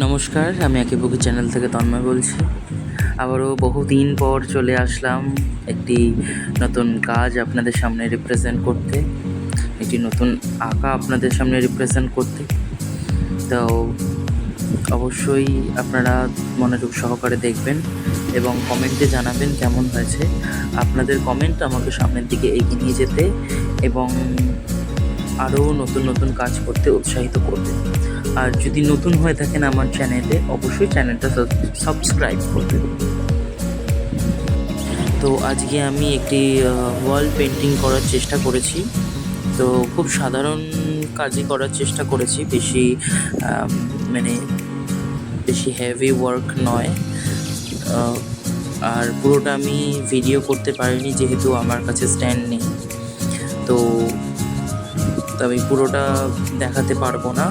নমস্কার, আমি আঁকিবুকি চ্যানেল থেকে তন্ময় বলছি। আবারও বহুদিন পর চলে আসলাম একটি নতুন কাজ আপনাদের সামনে রিপ্রেজেন্ট করতে, একটি নতুন আঁকা আপনাদের সামনে রিপ্রেজেন্ট করতে। তো অবশ্যই আপনারা মনোযোগ সহকারে দেখবেন এবং কমেন্টে জানাবেন কেমন হয়েছে। আপনাদের কমেন্ট আমাকে সামনের দিকে এগিয়ে নিয়ে যেতে এবং আরও নতুন নতুন কাজ করতে উৎসাহিত করবে। আর যদি নতুন হয়ে থাকেন আমার চ্যানেলে, অবশ্যই চ্যানেলটা সাবস্ক্রাইব করবেন। তো আজকে আমি একটি ওয়াল পেন্টিং করার চেষ্টা করেছি। তো খুব সাধারণ কাজই করার চেষ্টা করেছি, বেশি হেভি ওয়ার্ক নয়। আর পুরোটা আমি ভিডিও করতে পারিনি, যেহেতু আমার কাছে স্ট্যান্ড নেই। তো আমি পুরোটা দেখাতে পারবো না।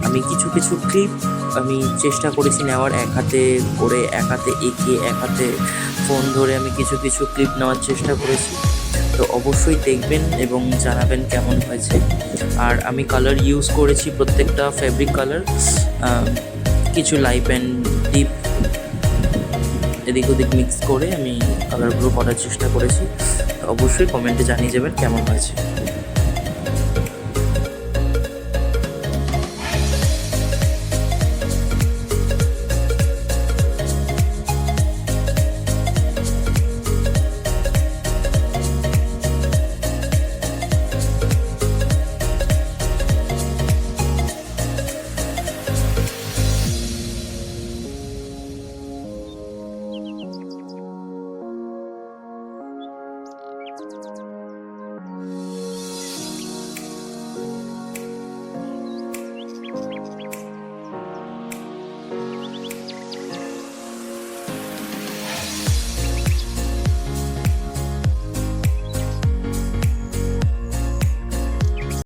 আমি কিছু কিছু ক্লিপ আমি চেষ্টা করেছি নেওয়ার, এক হাতে করে, এক হাতে এঁকে, এক হাতে ফোন ধরে আমি কিছু কিছু ক্লিপ নেওয়ার চেষ্টা করেছি। তো অবশ্যই দেখবেন এবং জানাবেন কেমন হয়েছে। আর আমি কালার ইউজ করেছি, প্রত্যেকটা ফ্যাব্রিক কালার, কিছু লাইট অ্যান্ড ডিপ এদিক ওদিক মিক্স করে আমি কালারগুলো করার চেষ্টা করেছি। তো অবশ্যই কমেন্টে জানিয়ে যাবেন কেমন হয়েছে।